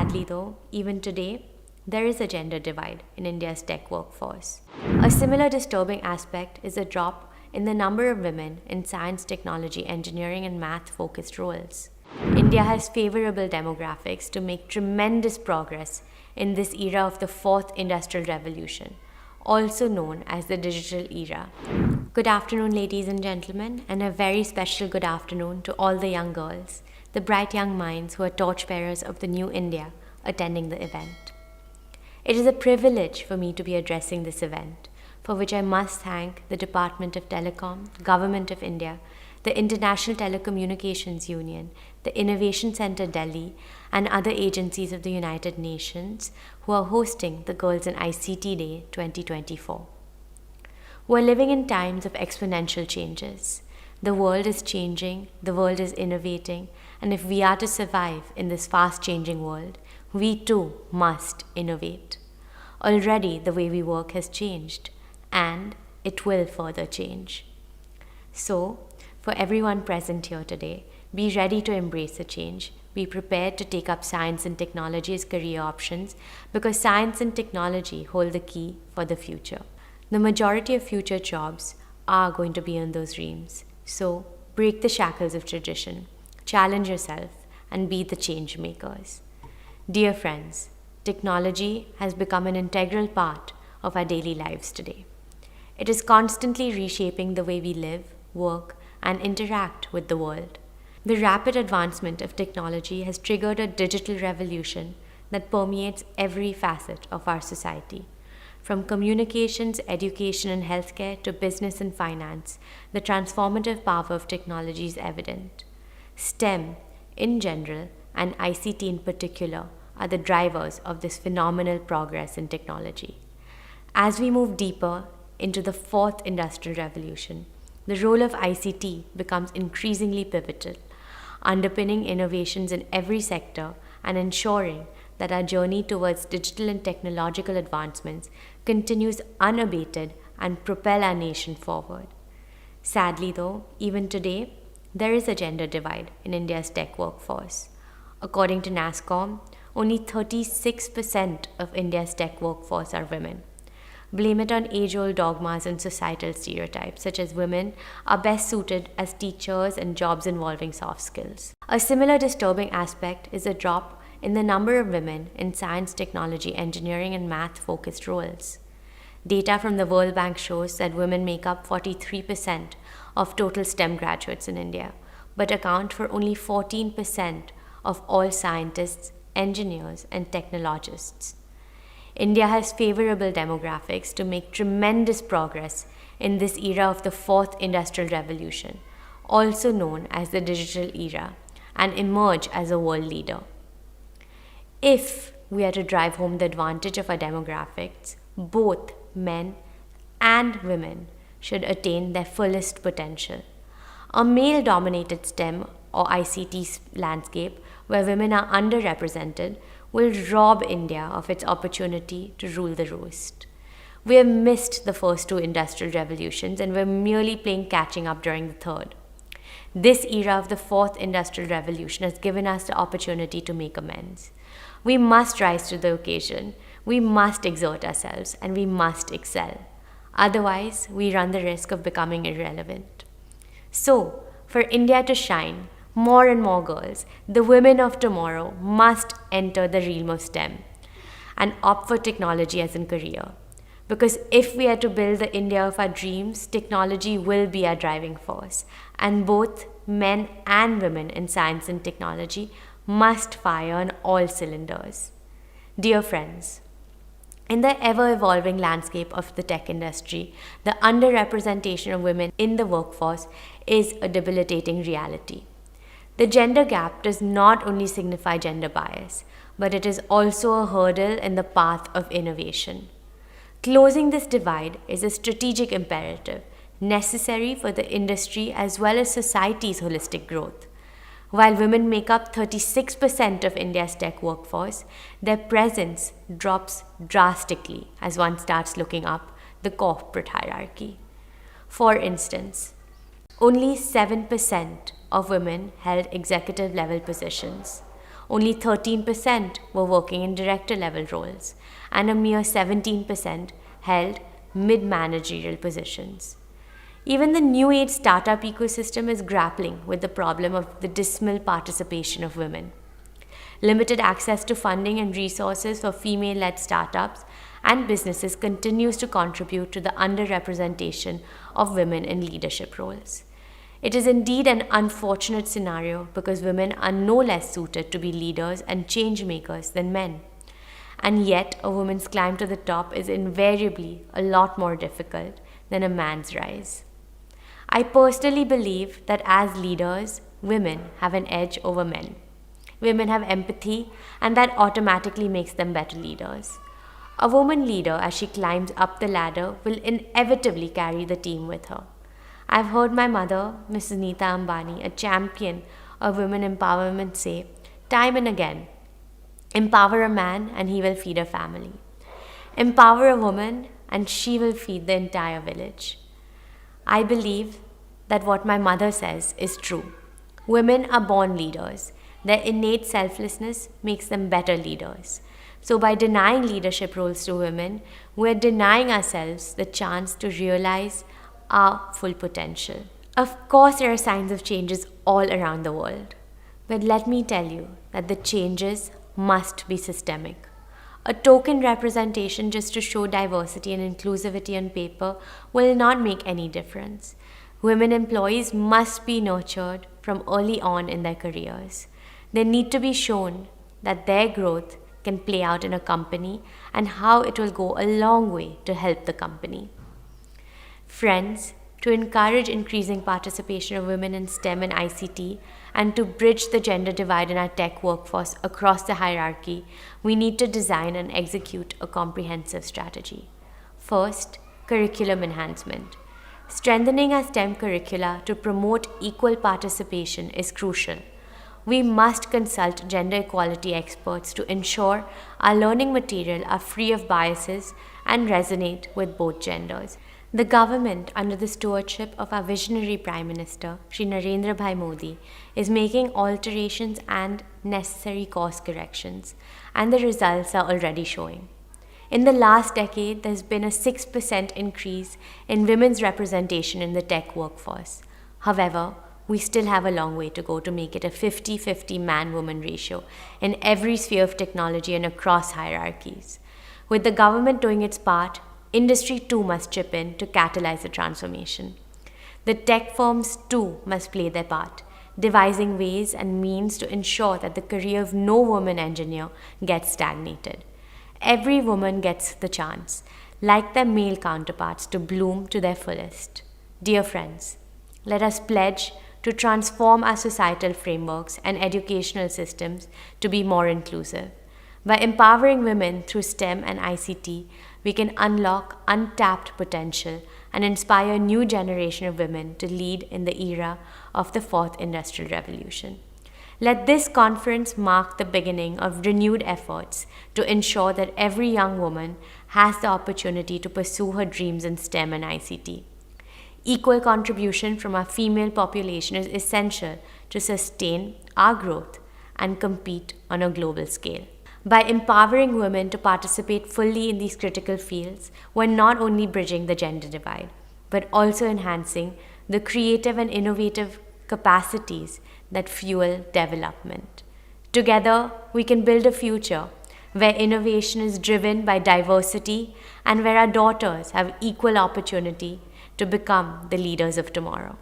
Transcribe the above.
Sadly though, even today, there is a gender divide in India's tech workforce. A similar disturbing aspect is a drop in the number of women in science, technology, engineering, and math-focused roles. India has favorable demographics to make tremendous progress in this era of the fourth industrial revolution, also known as the digital era. Good afternoon, ladies and gentlemen, and a very special good afternoon to all the young girls, the bright young minds who are torchbearers of the new India attending the event. It is a privilege for me to be addressing this event, for which I must thank the Department of Telecom, Government of India, the International Telecommunications Union, the Innovation Center Delhi, and other agencies of the United Nations who are hosting the Girls in ICT Day 2024. We're living in times of exponential changes. The world is changing, the world is innovating, and if we are to survive in this fast-changing world, we too must innovate. Already the way we work has changed, and it will further change. So, for everyone present here today, be ready to embrace the change. Be prepared to take up science and technology as career options because science and technology hold the key for the future. The majority of future jobs are going to be in those dreams. So, break the shackles of tradition, challenge yourself, and be the change makers. Dear friends, technology has become an integral part of our daily lives today. It is constantly reshaping the way we live, work, and interact with the world. The rapid advancement of technology has triggered a digital revolution that permeates every facet of our society. From communications, education, and healthcare to business and finance, the transformative power of technology is evident. STEM, in general, and ICT in particular, are the drivers of this phenomenal progress in technology. As we move deeper into the fourth industrial revolution, the role of ICT becomes increasingly pivotal, underpinning innovations in every sector and ensuring that our journey towards digital and technological advancements continues unabated and propel our nation forward. Sadly though, even today, there is a gender divide in India's tech workforce. According to NASSCOM, only 36% of India's tech workforce are women. Blame it on age-old dogmas and societal stereotypes, such as women are best suited as teachers and jobs involving soft skills. A similar disturbing aspect is a drop in the number of women in science, technology, engineering, and math-focused roles. Data from the World Bank shows that women make up 43% of total STEM graduates in India, but account for only 14% of all scientists, engineers, and technologists. India has favorable demographics to make tremendous progress in this era of the fourth industrial revolution, also known as the digital era, and emerge as a world leader. If we are to drive home the advantage of our demographics, both men and women should attain their fullest potential. A male-dominated STEM or ICT landscape where women are underrepresented will rob India of its opportunity to rule the roost. We have missed the first two industrial revolutions and we're merely playing catching up during the third. This era of the fourth industrial revolution has given us the opportunity to make amends. We must rise to the occasion, we must exert ourselves, and we must excel. Otherwise, we run the risk of becoming irrelevant. So, for India to shine, more and more girls, the women of tomorrow, must enter the realm of STEM and opt for technology as a career. Because if we are to build the India of our dreams, technology will be our driving force, and both men and women in science and technology must fire on all cylinders. Dear friends, in the ever-evolving landscape of the tech industry, the underrepresentation of women in the workforce is a debilitating reality. The gender gap does not only signify gender bias, but it is also a hurdle in the path of innovation. Closing this divide is a strategic imperative necessary for the industry as well as society's holistic growth. While women make up 36% of India's tech workforce, their presence drops drastically as one starts looking up the corporate hierarchy. For instance, only 7% of women held executive level positions. only 13% were working in director level roles, and a mere 17% held mid-managerial positions. Even the new age startup ecosystem is grappling with the problem of the dismal participation of women. Limited access to funding and resources for female-led startups and businesses continues to contribute to the underrepresentation of women in leadership roles. It is indeed an unfortunate scenario because women are no less suited to be leaders and change makers than men. And yet, a woman's climb to the top is invariably a lot more difficult than a man's rise. I personally believe that as leaders, women have an edge over men. Women have empathy, and that automatically makes them better leaders. A woman leader, as she climbs up the ladder, will inevitably carry the team with her. I've heard my mother, Mrs. Neeta Ambani, a champion of women empowerment, say time and again, empower a man and he will feed a family. Empower a woman and she will feed the entire village. I believe that what my mother says is true. Women are born leaders. Their innate selflessness makes them better leaders. So by denying leadership roles to women, we're denying ourselves the chance to realize our full potential. Of course, there are signs of changes all around the world. But let me tell you that the changes must be systemic. A token representation just to show diversity and inclusivity on paper will not make any difference. Women employees must be nurtured from early on in their careers. They need to be shown that their growth can play out in a company and how it will go a long way to help the company. Friends, to encourage increasing participation of women in STEM and ICT and to bridge the gender divide in our tech workforce across the hierarchy, we need to design and execute a comprehensive strategy. First, curriculum enhancement. Strengthening our STEM curricula to promote equal participation is crucial. We must consult gender equality experts to ensure our learning material are free of biases and resonate with both genders. The government, under the stewardship of our visionary Prime Minister, Shri Narendra Bhai Modi, is making alterations and necessary course corrections, and the results are already showing. In the last decade, there's been a 6% increase in women's representation in the tech workforce. However, we still have a long way to go to make it a 50-50 man-woman ratio in every sphere of technology and across hierarchies. With the government doing its part, industry too must chip in to catalyze the transformation. The tech firms too must play their part, devising ways and means to ensure that the career of no woman engineer gets stagnated. Every woman gets the chance, like their male counterparts, to bloom to their fullest. Dear friends, let us pledge to transform our societal frameworks and educational systems to be more inclusive. By empowering women through STEM and ICT, we can unlock untapped potential and inspire a new generation of women to lead in the era of the fourth industrial revolution. Let this conference mark the beginning of renewed efforts to ensure that every young woman has the opportunity to pursue her dreams in STEM and ICT. Equal contribution from our female population is essential to sustain our growth and compete on a global scale. By empowering women to participate fully in these critical fields, we're not only bridging the gender divide, but also enhancing the creative and innovative capacities that fuel development. Together, we can build a future where innovation is driven by diversity and where our daughters have equal opportunity to become the leaders of tomorrow.